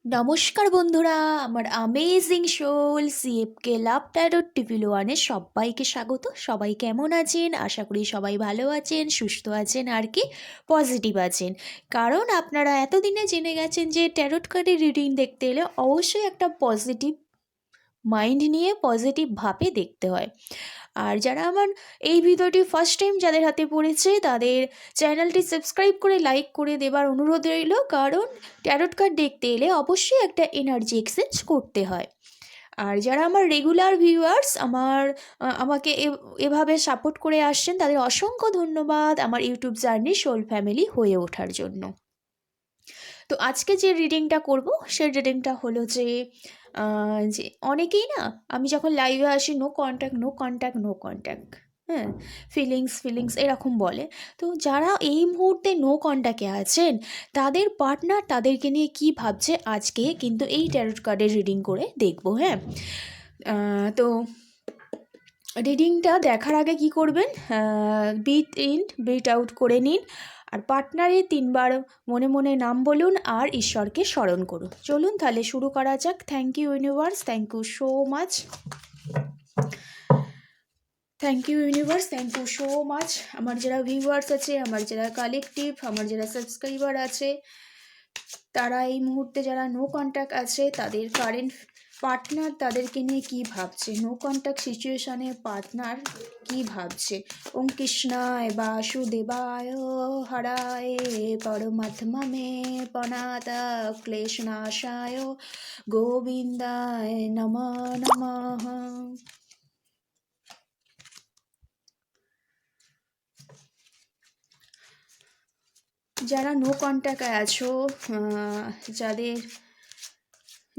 নমস্কার বন্ধুরা, আমার অ্যামেজিং সোল সিএফকে লাভ ট্যারোট টিভিল ওয়ানে সবাইকে স্বাগত। সবাই কেমন আছেন? আশা করি সবাই ভালো আছেন, সুস্থ আছেন, আর কি পজিটিভ আছেন। কারণ আপনারা এতদিনে জেনে গেছেন যে ট্যারোট কার্ডের রিডিং দেখতে এলে অবশ্যই একটা পজিটিভ মাইন্ড নিয়ে পজিটিভভাবে দেখতে হয়। আর যারা আমার এই ভিডিওটি ফার্স্ট টাইম যাদের হাতে পড়েছে তাদের চ্যানেলটি সাবস্ক্রাইব করে লাইক করে দেবার অনুরোধ রইল, কারণ ট্যারোট কার্ড দেখতে এলে অবশ্যই একটা এনার্জি এক্সচেঞ্জ করতে হয়। আর যারা আমার রেগুলার ভিউয়ার্স আমাকে এভাবে সাপোর্ট করে আসছেন তাদের অসংখ্য ধন্যবাদ আমার ইউটিউব জার্নি সোল ফ্যামিলি হয়ে ওঠার জন্য। তো আজকে যে রিডিংটা করব সেই রিডিংটা হলো যে অনেকেই না, আমি যখন লাইভে আসি no contact no contact no contact, হ্যাঁ, ফিলিংস এরকম বলে। তো যারা এই মুহূর্তে নো কন্ট্যাক্টে আছেন তাদের পার্টনার তাদেরকে নিয়ে কি ভাবছে আজকে কিন্তু এই ট্যারোট কার্ডের রিডিং করে দেখবো। হ্যাঁ, তো রিডিংটা দেখার আগে কি করবেন, ব্রিথ ইন ব্রিথ আউট করে নিন, আর পার্টনারে 3বার মনে মনে নাম বলুন আর ঈশ্বরকে স্মরণ করুন। চলুন তাহলে শুরু করা যাক। Thank you universe, thank you so much, thank you universe, thank you so much. আমার যারা ভিউয়ার্স আছে, আমার যারা কালেকটিভ, আমার যারা সাবস্ক্রাইবার আছে, তারা এই মুহূর্তে যারা নো কন্ট্যাক্ট আছে তাদের কারেন্ট পার্টনার তাদেরকে নিয়ে কি ভাবছে, নো কন্ট্যাক্ট সিচুয়েশনে পার্টনার কি ভাবছে। ওম কৃষ্ণায় বাসুদেবায় হরায় পরমাত্মা মে পনাতা ক্লেশনাশায় গোবিন্দায় নমঃ নমঃ। যারা নো কন্ট্যাক্টে আছো,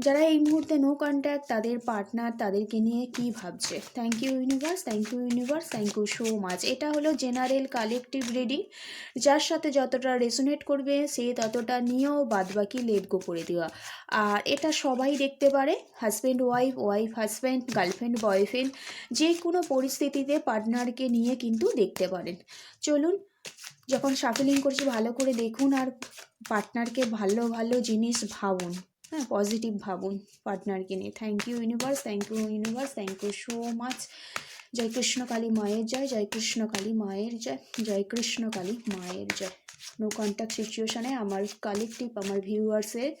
যারা এই মুহূর্তে নো কন্ট্যাক্ট তাদের পার্টনার তাদেরকে নিয়ে কি ভাবছে। Thank you universe, thank you universe, thank you so much. এটা হলো জেনারেল কালেকটিভ রিডিং, যার সাথে যতটা রেসোনেট করবে সে ততটা নিয়েও বাদবাকি লেট গো করে দেওয়া। আর এটা সবাই দেখতে পারে, husband wife, wife husband, girlfriend boyfriend, যে কোনো পরিস্থিতিতে পার্টনারকে নিয়ে কিন্তু দেখতে পারেন। চলুন, যখন শাফলিং করছি ভালো করে দেখুন আর পার্টনারকে ভালো ভালো জিনিস ভাবুন। হ্যাঁ, পজিটিভ ভাবুন পার্টনারকে নিয়ে। Thank you universe, thank you universe, thank you so much. জয় কৃষ্ণ কালী মায়ের জয়, জয় কৃষ্ণ কালী মায়ের জয়, জয় কৃষ্ণ কালী মায়ের জয়। নো কন্ট্যাক্ট সিচুয়েশনে আমার কালেকটিভ, আমার ভিউয়ার্সের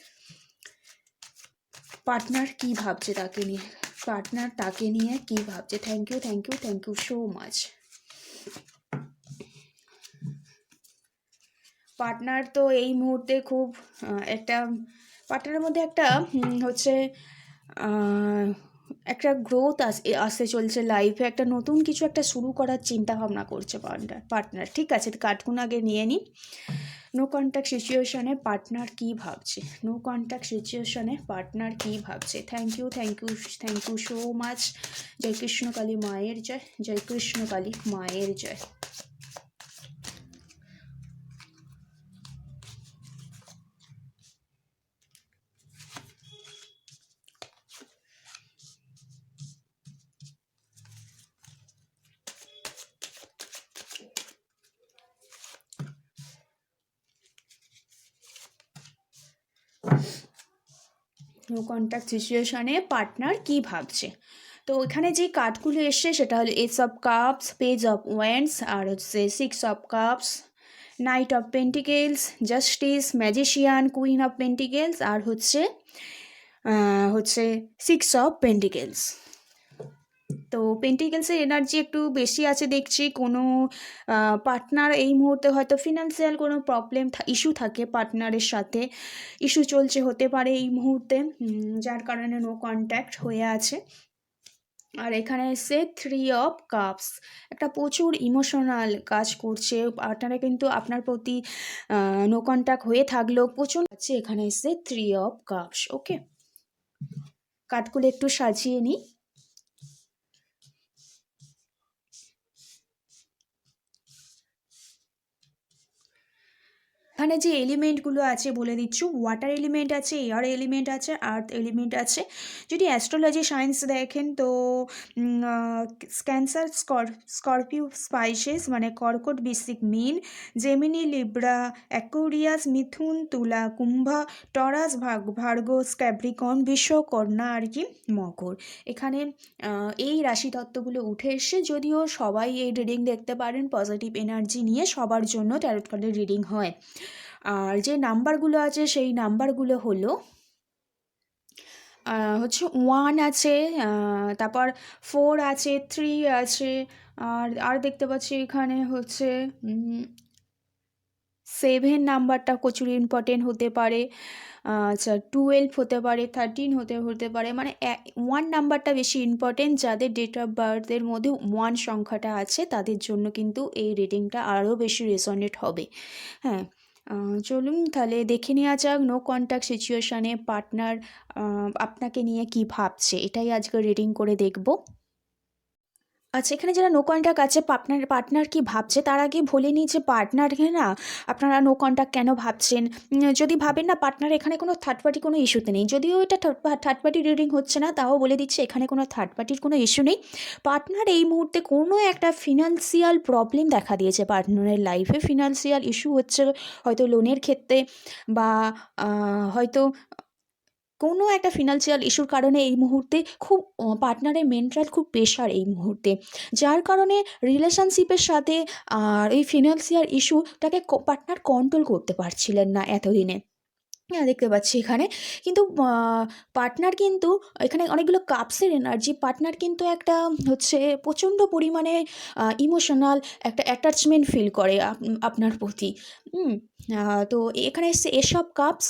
পার্টনার কি ভাবছে তাকে নিয়ে, পার্টনার তাকে নিয়ে কি ভাবছে। Thank you, thank you, thank you so much. Partner তো এই মুহূর্তে খুব একটা পার্টনারের মধ্যে একটা হচ্ছে একটা গ্রোথ আসতে চলছে লাইফে, একটা নতুন কিছু একটা শুরু করার চিন্তা ভাবনা করছে পার্টনার। ঠিক আছে, কার্ডগুলো আগে নিয়ে নিই। নো কন্ট্যাক্ট সিচুয়েশনে পার্টনার কি ভাবছে, নো কন্ট্যাক্ট সিচুয়েশনে পার্টনার কি ভাবছে। Thank you, thank you, thank you so much. জয় কৃষ্ণ কালী মায়ের জয়, জয় কৃষ্ণ কালী মায়ের জয়। নো কন্ট্যাক্ট সিচুয়েশনে পার্টনার কি ভাবছে। তো এখানে যে কার্ডগুলো এসছে সেটা হলো ace of cups, page of wands, আর হচ্ছে 6 of cups, knight of pentacles, justice, magician, queen of pentacles, আর হচ্ছে 6 অফ পেন্টিকেলস। তো পেন্টিকেলসের এনার্জি একটু বেশি আছে দেখছি। কোনো পার্টনার এই মুহূর্তে হয়তো ফিনান্সিয়াল কোনো প্রবলেম ইস্যু থাকে, পার্টনারের সাথে ইস্যু চলছে হতে পারে এই মুহূর্তে, যার কারণে নো কন্ট্যাক্ট হয়ে আছে। আর এখানে এসে 3 অফ কাপস, একটা প্রচুর ইমোশনাল কাজ করছে পার্টনারে, কিন্তু আপনার প্রতি নো কন্ট্যাক্ট হয়ে থাকলেও প্রচুর আছে। এখানে এসে 3 অফ কাপস। ওকে, কার্ডগুলো একটু সাজিয়ে নিই। এখানে যে এলিমেন্টগুলো আছে বলে দিচ্ছি, ওয়াটার এলিমেন্ট আছে, এয়ার এলিমেন্ট আছে, আর্থ এলিমেন্ট আছে। যদি অ্যাস্ট্রোলজি সায়েন্স দেখেন তো ক্যান্সার, স্করপিও, স্পাইসেস মানে কর্কট, বৃশ্চিক, মীন, জেমিনি, লিব্রা, অ্যাকোরিয়াস, মিথুন, তুলা, কুম্ভা, টরাস, ভার্গো, ক্যাপ্রিকর্ন, বৃষ, কন্যা আর কি মকর। এখানে এই রাশিতত্ত্বগুলো উঠে এসে, যদিও সবাই এই রিডিং দেখতে পারেন পজিটিভ এনার্জি নিয়ে, সবার জন্য ট্যারোট কার্ডের রিডিং হয়। আর যে নাম্বারগুলো আছে সেই নাম্বারগুলো হলো হচ্ছে 1 আছে, তারপর 4 আছে, 3 আছে, আর দেখতে পাচ্ছি এখানে হচ্ছে 7 নাম্বারটা প্রচুর ইম্পর্টেন্ট হতে পারে। আচ্ছা 12 হতে পারে, 13 হতে পারে, মানে 1 নাম্বারটা বেশি ইম্পর্টেন্ট। যাদের ডেট অফ বার্থের মধ্যে 1 সংখ্যাটা আছে তাদের জন্য কিন্তু এই রিডিংটা আরও বেশি রেজনেট হবে। হ্যাঁ, চলুন তাহলে দেখে নেওয়া যাক নো কন্ট্যাক্ট সিচুয়েশানে পার্টনার আপনাকে নিয়ে কি ভাবছে, এটাই আজকে রিডিং করে দেখব। আচ্ছা, এখানে যারা নো কন্ট্যাক্ট আছে, পার্টনার কি ভাবছে তার আগে বলে নিই যে পার্টনারকে না আপনারা নো কন্ট্যাক্ট কেন ভাবছেন। যদি ভাবেন না পার্টনার, এখানে কোনো থার্ড পার্টি কোনো ইস্যুতে নেই। যদিও এটা থার্ড পার্টি রিডিং হচ্ছে না, তাও বলে দিচ্ছে এখানে কোনো থার্ড পার্টির কোনো ইস্যু নেই। পার্টনার এই মুহূর্তে কোনো একটা ফিনান্সিয়াল প্রবলেম দেখা দিয়েছে পার্টনারের লাইফে। ফিনান্সিয়াল ইস্যু হচ্ছে হয়তো লোনের ক্ষেত্রে, বা হয়তো কোনো একটা ফিনান্সিয়াল ইস্যুর কারণে এই মুহূর্তে খুব পার্টনারের মেন্টাল খুব প্রেশার এই মুহূর্তে, যার কারণে রিলেশনশিপের সাথে আর এই ফিনান্সিয়াল ইস্যুটাকে পার্টনার কন্ট্রোল করতে পারছিলেন না এতদিনে। হ্যাঁ, দেখতে পাচ্ছি এখানে কিন্তু পার্টনার কিন্তু এখানে অনেকগুলো কাপসের এনার্জি। পার্টনার কিন্তু একটা হচ্ছে প্রচণ্ড পরিমাণে ইমোশনাল একটা অ্যাটাচমেন্ট ফিল করে আপনার প্রতি। তো এখানে এসছে এস অফ কাপস,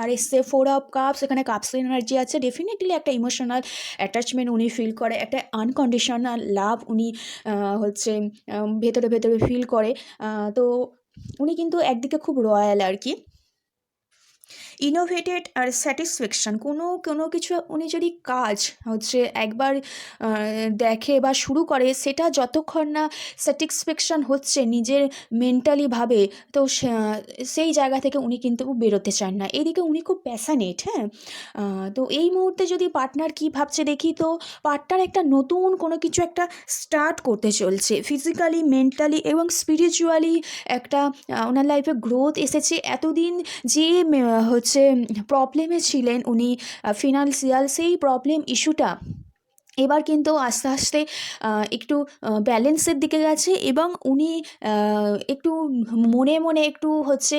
আর এসছে 4 অফ কাপস। এখানে কাপসের এনার্জি আছে। ডেফিনেটলি একটা ইমোশনাল অ্যাটাচমেন্ট উনি ফিল করে, একটা আনকন্ডিশনাল লাভ উনি হচ্ছে ভেতরে ভেতরে ফিল করে। তো উনি কিন্তু একদিকে খুব রয়্যাল আর কি, ইনোভেটেড আর স্যাটিসফ্যাকশান। কোনো কিছু উনি যদি কাজ হচ্ছে একবার দেখে বা শুরু করে, সেটা যতক্ষণ না স্যাটিসফ্যাকশান হচ্ছে নিজের মেন্টালিভাবে, তো সেই জায়গা থেকে উনি কিন্তু বেরোতে চান না। এদিকে উনি খুব প্যাশানেট। হ্যাঁ, তো এই মুহূর্তে যদি পার্টনার কী ভাবছে দেখি, তো পার্টনার একটা নতুন কোনো কিছু একটা স্টার্ট করতে চলছে। ফিজিক্যালি, মেন্টালি এবং স্পিরিচুয়ালি একটা ওনার লাইফে গ্রোথ এসেছে। এতদিন যে হচ্ছে প্রবলেমে ছিলেন উনি ফিনান্সিয়াল, সেই প্রবলেম ইস্যুটা এবার কিন্তু আস্তে আস্তে একটু ব্যালেন্সের দিকে গেছে, এবং উনি একটু মনে মনে একটু হচ্ছে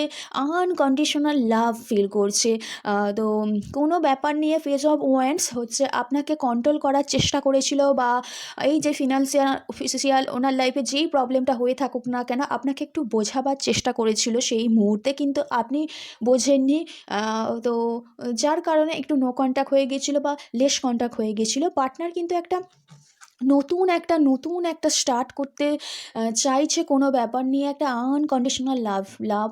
আনকন্ডিশনাল লাভ ফিল করছে। তো কোনো ব্যাপার নিয়ে ফেজ অফ ওয়ান্স হচ্ছে আপনাকে কন্ট্রোল করার চেষ্টা করেছিল, বা এই যে ফিনান্সিয়াল ওনার লাইফে যেই প্রবলেমটা হয়ে থাকুক না কেন, আপনাকে একটু বোঝাবার চেষ্টা করেছিল সেই মুহূর্তে, কিন্তু আপনি বোঝেননি। তো যার কারণে একটু নো কন্ট্যাক্ট হয়ে গেছিলো বা লেস কন্ট্যাক্ট হয়ে গেছিলো। পার্টনার কিন্তু একটা নতুন একটা স্টার্ট করতে চাইছে কোনো ব্যাপার নিয়ে, একটা আনকন্ডিশনাল লাভ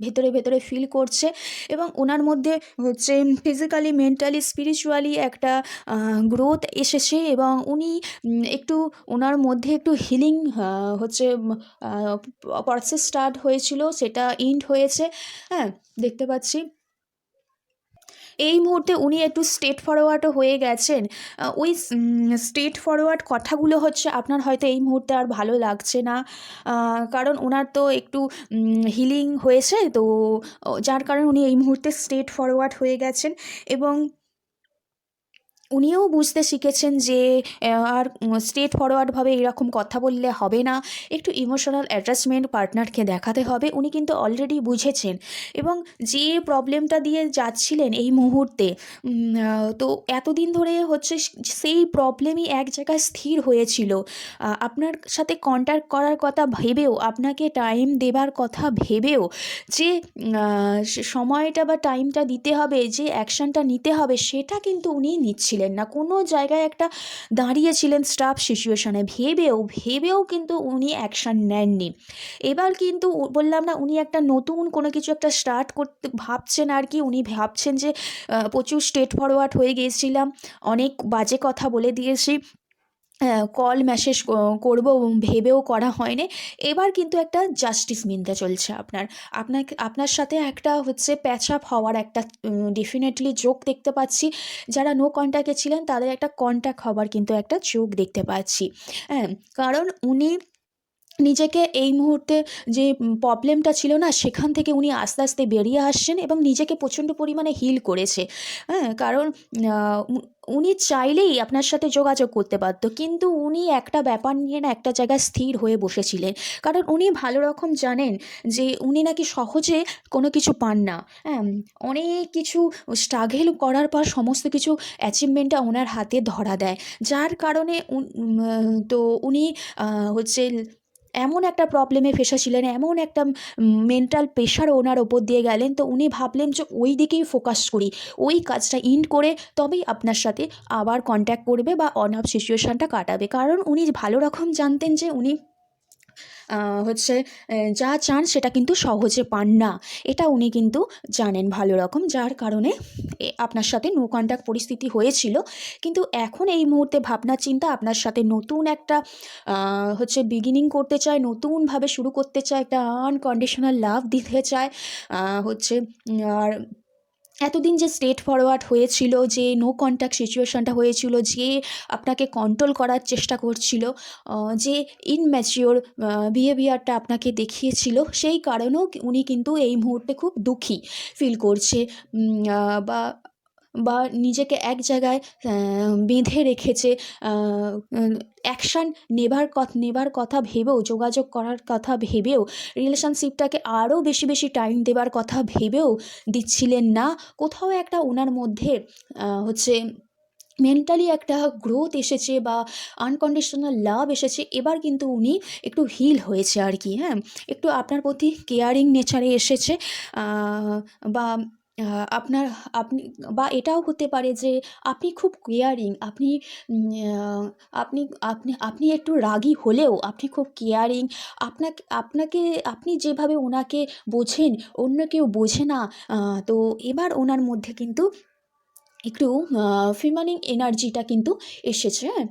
ভেতরে ভেতরে ফিল করছে, এবং ওনার মধ্যে হচ্ছে ফিজিক্যালি, মেন্টালি, স্পিরিচুয়ালি একটা গ্রোথ এসেছে, এবং উনি একটু ওনার মধ্যে একটু হিলিং হচ্ছে প্রসেস স্টার্ট হয়েছিল, সেটা এন্ড হয়েছে। হ্যাঁ, দেখতে পাচ্ছি এই মুহূর্তে উনি একটু স্ট্রেট ফরওয়ার্ডও হয়ে গেছেন। ওই স্ট্রেট ফরওয়ার্ড কথাগুলো হচ্ছে আপনার হয়তো এই মুহূর্তে আর ভালো লাগছে না, কারণ ওনার তো একটু হিলিং হয়েছে, তো যার কারণে উনি এই মুহূর্তে স্ট্রেট ফরওয়ার্ড হয়ে গেছেন, এবং উনিও বুঝতে শিখেছেন যে আর স্ট্রেট ফরওয়ার্ডভাবে এরকম কথা বললে হবে না, একটু ইমোশনাল অ্যাটাচমেন্ট পার্টনারকে দেখাতে হবে। উনি কিন্তু অলরেডি বুঝেছেন, এবং যে প্রবলেমটা দিয়ে যাচ্ছিলেন এই মুহূর্তে, তো এতদিন ধরে হচ্ছে সেই প্রবলেমই এক জায়গায় স্থির হয়েছিল। আপনার সাথে কন্ট্যাক্ট করার কথা ভেবেও, আপনাকে টাইম দেবার কথা ভেবেও, যে সময়টা বা টাইমটা দিতে হবে, যে অ্যাকশানটা নিতে হবে, সেটা কিন্তু উনি নিচ্ছিলেন না। কোনো জায়গায় একটা দাঁড়িয়েছিলেন স্টাফ সিচুয়েশানে, ভেবেও কিন্তু উনি অ্যাকশান নেননি। এবার কিন্তু বললাম না, উনি একটা নতুন কোনো কিছু একটা স্টার্ট করতে ভাবছেন আর কি। উনি ভাবছেন যে প্রচুর স্ট্রেট ফরওয়ার্ড হয়ে গিয়েছিলাম, অনেক বাজে কথা বলে দিয়েছি, কল মেসেজ করব ভেবেও করা হয়নি। এবার কিন্তু একটা জাস্টিস মিলতে চলছে আপনার সাথে একটা হচ্ছে প্যাচ আপ হওয়ার একটা ডেফিনেটলি যোগ দেখতে পাচ্ছি। যারা নো কন্ট্যাক্টে ছিলেন তাদের একটা কন্ট্যাক্ট হওয়ার কিন্তু একটা যোগ দেখতে পাচ্ছি। হ্যাঁ, কারণ উনি নিজেকে এই মুহূর্তে যে প্রবলেমটা ছিল না সেখান থেকে উনি আস্তে আস্তে বেরিয়ে আসছেন এবং নিজেকে প্রচণ্ড পরিমাণে হিল করেছে। হ্যাঁ, কারণ উনি চাইলেই আপনার সাথে যোগাযোগ করতে পারতো, কিন্তু উনি একটা ব্যাপার নিয়ে না একটা জায়গায় স্থির হয়ে বসেছিলেন। কারণ উনি ভালো রকম জানেন যে উনি নাকি সহজে কোনো কিছু পান না। হ্যাঁ, অনেক কিছু স্ট্রাগল করার পর সমস্ত কিছু অ্যাচিভমেন্টটা ওনার হাতে ধরা দেয়, যার কারণে তো উনি হচ্ছে এমন একটা প্রবলেমে ফেঁসেছিলেন, এমন একটা মেন্টাল প্রেশার ওনার ওপর দিয়ে গেলেন। তো উনি ভাবলেন যে ওই দিকেই ফোকাস করি, ওই কাজটা ইন্ড করে তবেই আপনার সাথে আবার কন্ট্যাক্ট করবে বা অন অফ সিচুয়েশানটা কাটাবে। কারণ উনি ভালো রকম জানতেন যে উনি হচ্ছে যা চান সেটা কিন্তু সহজে পান না, এটা উনি কিন্তু জানেন ভালো রকম, যার কারণে আপনার সাথে নো কন্ট্যাক্ট পরিস্থিতি হয়েছিল। কিন্তু এখন এই মুহূর্তে ভাবনা চিন্তা আপনার সাথে নতুন একটা হচ্ছে বিগিনিং করতে চায়, নতুনভাবে শুরু করতে চায়, একটা আনকন্ডিশনাল লাভ দিতে চায় হচ্ছে। আর এতদিন যে স্ট্রেট ফরওয়ার্ড হয়েছিল, যে নো কন্ট্যাক্ট সিচুয়েশানটা হয়েছিল, যে আপনাকে কন্ট্রোল করার চেষ্টা করছিল, যে ইনম্যাচিওর বিহেভিয়ারটা আপনাকে দেখিয়েছিল, সেই কারণেও উনি কিন্তু এই মুহূর্তে খুব দুঃখী ফিল করছে, বা বা নিজেকে এক জায়গায় বেঁধে রেখেছে। অ্যাকশান নেবার কথা ভেবেও, যোগাযোগ করার কথা ভেবেও, রিলেশনশিপটাকে আরও বেশি বেশি টাইম দেবার কথা ভেবেও দিচ্ছিলেন না। কোথাও একটা ওনার মধ্যে হচ্ছে মেন্টালি একটা গ্রোথ এসেছে বা আনকন্ডিশনাল লাভ এসেছে। এবার কিন্তু উনি একটু হিল হয়েছে আর কি। হ্যাঁ, একটু আপনার প্রতি কেয়ারিং নেচারে এসেছে, বা আপনার আপনি বা এটাও হতে পারে যে আপনি খুব কেয়ারিং, আপনি আপনি আপনি আপনি একটু রাগী হলেও আপনি খুব কেয়ারিং। আপনাকে আপনাকে আপনি যেভাবে ওনাকে বোঝেন অন্য কেউ বোঝে না। তো এবার ওনার মধ্যে কিন্তু একটু ফিমানিং এনার্জিটা কিন্তু এসেছে। হ্যাঁ,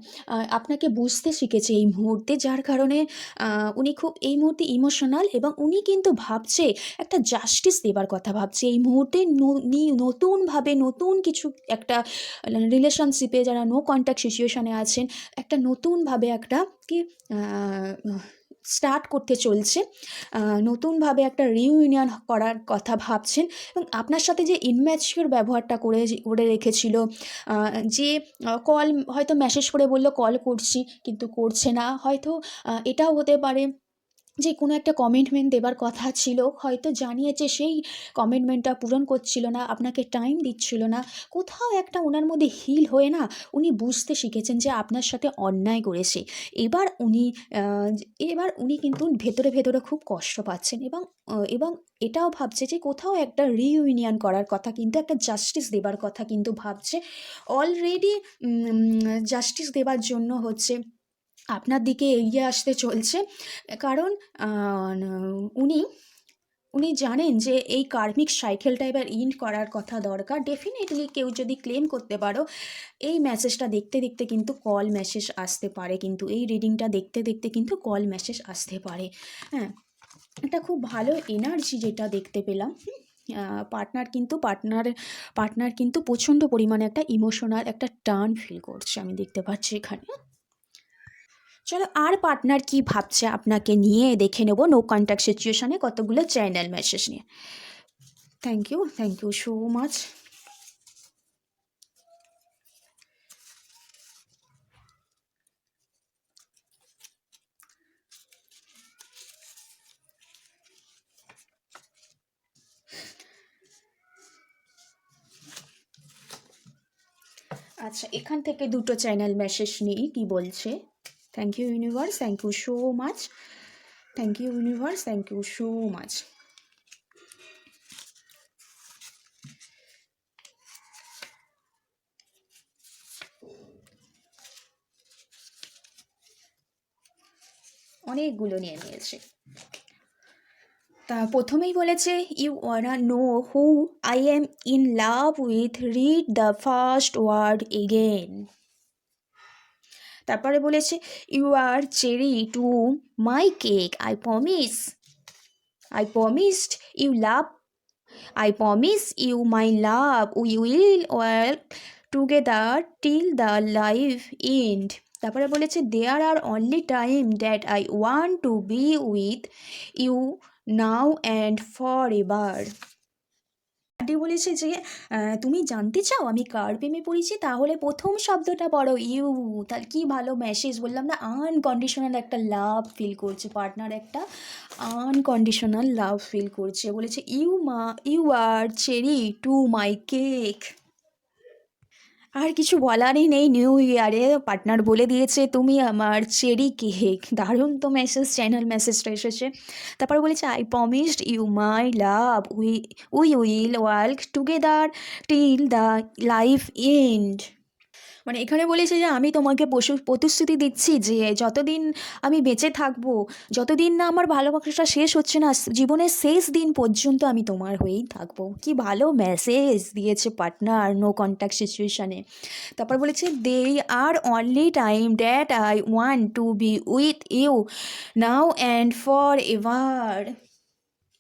আপনাকে বুঝতে শিখেছে এই মুহূর্তে, যার কারণে উনি খুব এই মুহূর্তে ইমোশনাল, এবং উনি কিন্তু ভাবছে একটা জাস্টিস দেবার কথা ভাবছে এই মুহূর্তে। নতুনভাবে নতুন কিছু একটা রিলেশনশিপে যারা নো কন্ট্যাক্ট সিচুয়েশানে আছেন, একটা নতুনভাবে একটা কি স্টার্ট করতে চলছে, নতুনভাবে একটা রিইউনিয়ন করার কথা ভাবছেন। এবং আপনার সাথে যে ইনম্যাচিওর ব্যবহারটা করে রেখেছিল, যে কল হয়তো মেসেজ করে বলল কল করছি কিন্তু করছে না, হয়তো এটাও হতে পারে যে কোনো একটা কমিটমেন্ট দেবার কথা ছিল, হয়তো জানিয়েছে সেই কমিটমেন্টটা পূরণ করছিল না, আপনাকে টাইম দিচ্ছিল না। কোথাও একটা ওনার মধ্যে হিল হয়ে না উনি বুঝতে শিখেছেন যে আপনার সাথে অন্যায় করেছে। এবার উনি কিন্তু ভেতরে ভেতরে খুব কষ্ট পাচ্ছেন, এবং এটাও ভাবছে যে কোথাও একটা রিইউনিয়ন করার কথা, কিন্তু একটা জাস্টিস দেবার কথা কিন্তু ভাবছে। অলরেডি জাস্টিস দেবার জন্য হচ্ছে আপনার দিকে এগিয়ে আসতে চলছে। কারণ উনি উনি জানেন যে এই কার্মিক সাইকেলটা এবার ইন্ড করার কথা দরকার। ডেফিনেটলি কেউ যদি ক্লেম করতে পারো, এই মেসেজটা দেখতে দেখতে কিন্তু কল মেসেজ আসতে পারে, কিন্তু এই রিডিংটা দেখতে দেখতে কিন্তু কল মেসেজ আসতে পারে। হ্যাঁ, এটা খুব ভালো এনার্জি যেটা দেখতে পেলাম। পার্টনার কিন্তু প্রচণ্ড পরিমাণে একটা ইমোশনাল একটা টার্ন ফিল করছে, আমি দেখতে পাচ্ছি এখানে। চলো আর পার্টনার কি ভাবছে আপনাকে নিয়ে দেখে নেব নো কন্ট্যাক্ট সিচুয়েশানে কতগুলো চ্যানেল মেসেজ নিয়ে। Thank you so much. আচ্ছা, এখান থেকে দুটো চ্যানেল মেসেজ নিই কি বলছে। Thank you universe, thank you so much, thank you universe, thank you so much. অনেকগুলো নিয়ে নিয়েছে। তা প্রথমেই বলেছে you wanna know who I am in love with, read the first word again. তারপরে বলেছে you are cherry to my cake, I promised you love, I promise you my love, we will work together till the life end. তারপরে বলেছে there are only time that I want to be with you now and forever. Aunty বলেছে যে তুমি জানতে চাও আমি কার প্রেমে পড়েছি, তাহলে প্রথম শব্দটা পড়ো ইউ। তাহলে কি ভালো মেসেজ, বললাম না, আনকন্ডিশনাল একটা লাভ ফিল করছে পার্টনার, একটা আনকন্ডিশনাল লাভ ফিল করছে। বলেছে you are cherry to my cake. আর কিছু বলারই নেই, নিউ ইয়ারে পার্টনার বলে দিয়েছে তুমি আমার চেরি কেক। দারুণ তো মেসেজ, চ্যানেল মেসেজটা এসেছে। তারপরে বলেছে I promised you my love, we will work together till the life end. মানে এখানে বলেছে যে আমি তোমাকে প্রতিশ্রুতি দিচ্ছি যে যতদিন আমি বেঁচে থাকবো, যতদিন না আমার ভালোবাসাটা শেষ হচ্ছে না, জীবনের শেষ দিন পর্যন্ত আমি তোমার হয়েই থাকবো। কি ভালো মেসেজ দিয়েছে পার্টনার নো কন্ট্যাক্ট সিচুয়েশানে। তারপর বলেছে they are only time that I want to be with you now and for ever.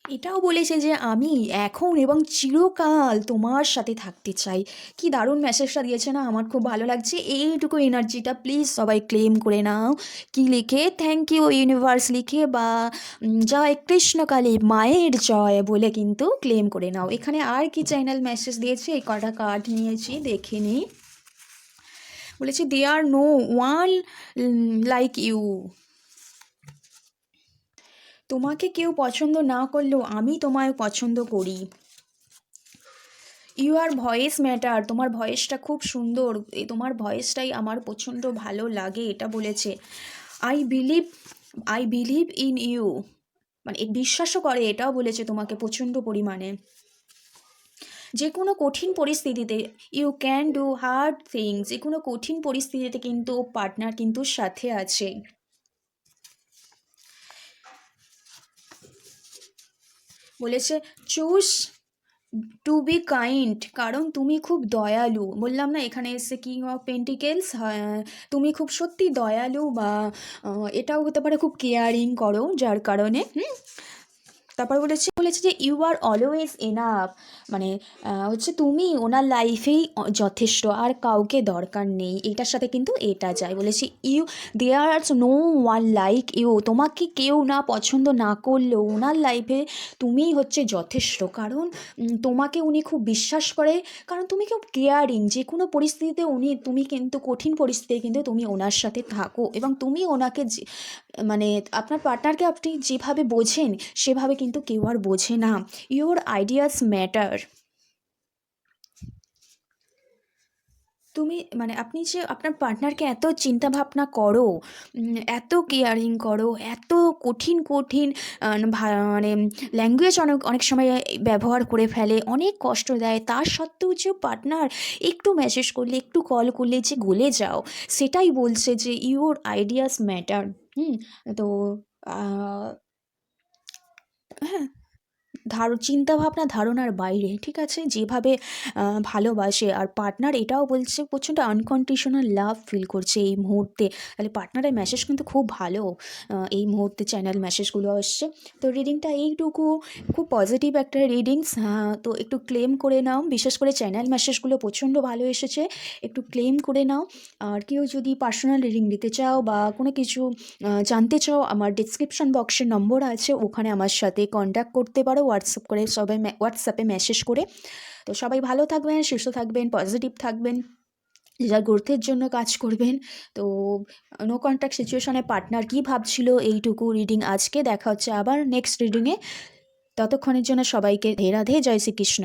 এটাও বলেছে যে আমি এখন এবং চিরকাল তোমার সাথে থাকতে চাই। কি দারুণ মেসেজটা দিয়েছে না, আমার খুব ভালো লাগছে। এইটুকু এনার্জিটা প্লিজ সবাই ক্লেম করে নাও। কি লিখে, থ্যাংক ইউ ইউনিভার্স লিখে বা জয় কৃষ্ণকালী মায়ের জয় বলে কিন্তু ক্লেম করে নাও। এখানে আর কি চ্যানেল মেসেজ দিয়েছে, এই কটা কার্ড নিয়েছি দেখে নিই। বলেছে they R no one like you, তোমাকে কেউ পছন্দ না করলেও আমি তোমায় পছন্দ করি। ইউর ভয়েস ম্যাটার, তোমার ভয়েসটা খুব সুন্দর, তোমার ভয়েসটাই আমার প্রচণ্ড ভালো লাগে, এটা বলেছে। আই বিলিভ ইন ইউ, মানে বিশ্বাসও করে, এটাও বলেছে তোমাকে প্রচণ্ড পরিমাণে। যে কোনো কঠিন পরিস্থিতিতে you can do hard things, যে কোনো কঠিন পরিস্থিতিতে কিন্তু পার্টনার কিন্তু সাথে আছে। বলেছে চুজ টু বি কাইন্ড, কারণ তুমি খুব দয়ালু। বললাম না এখানে এসে কিং অফ পেন্টিকেলস, তুমি খুব সত্যি দয়ালু, বা এটাও হতে পারে খুব কেয়ারিং করো যার কারণে। তারপর বলেছে যে ইউ আর অলওয়েজ এনাফ, মানে হচ্ছে তুমি ওনার লাইফেই যথেষ্ট, আর কাউকে দরকার নেই। এটার সাথে কিন্তু এটা যায়। বলেছি you there are no one like you, তোমাকে কেউ না পছন্দ না করলেও ওনার লাইফে তুমিই হচ্ছে যথেষ্ট, কারণ তোমাকে উনি খুব বিশ্বাস করে, কারণ তুমি খুব কেয়ারিং। যে কোনো পরিস্থিতিতে তুমি কিন্তু কঠিন পরিস্থিতিতে কিন্তু তুমি ওনার সাথে থাকো, এবং তুমি ওনাকে মানে আপনার পার্টনারকে আপনি যেভাবে বোঝেন সেভাবে কিন্তু কেউ আর বোঝে না। ইউর আইডিয়াস ম্যাটার, তুমি মানে আপনি যে আপনার পার্টনারকে এত চিন্তা ভাবনা করো, এত কেয়ারিং করো, এত কঠিন মানে ল্যাঙ্গুয়েজ অনেক সময় ব্যবহার করে ফেলে, অনেক কষ্ট দেয়, তার সত্ত্বেও যে পার্টনার একটু মেসেজ করলে, একটু কল করলে যে গলে যাও, সেটাই বলছে যে ইউর আইডিয়াস ম্যাটার। তো হ্যাঁ, চিন্তাভাবনা ধারণার বাইরে, ঠিক আছে, যেভাবে ভালোবাসে। আর পার্টনার এটাও বলছে প্রচণ্ড আনকন্ডিশনাল লাভ ফিল করছে এই মুহূর্তে। তাহলে পার্টনারের মেসেজ কিন্তু খুব ভালো এই মুহূর্তে চ্যানেল মেসেজগুলো আসছে। তো রিডিংটা এইটুকু, খুব পজিটিভ একটা রিডিংস। তো একটু ক্লেম করে নাও, বিশেষ করে চ্যানেল মেসেজগুলো প্রচণ্ড ভালো এসেছে, একটু ক্লেম করে নাও। আর কেউ যদি পার্সোনাল রিডিং নিতে চাও বা কোনো কিছু জানতে চাও, আমার ডিসক্রিপশন বক্সে নম্বর আছে, ওখানে আমার সাথে কন্ট্যাক্ট করতে পারো হোয়াটসঅ্যাপে মেসেজ করে। তো সবাই ভালো থাকবেন, সুস্থ থাকবেন, পজিটিভ থাকবেন, নিজের গ্রোথের জন্য কাজ করবেন। তো নো কন্ট্যাক্ট সিচুয়েশনে পার্টনার কী ভাবছিল, এইটুকু রিডিং আজকে। দেখা হচ্ছে আবার নেক্সট রিডিংয়ে। ততক্ষণের জন্য সবাইকে রাধে রাধে, জয় শ্রীকৃষ্ণ।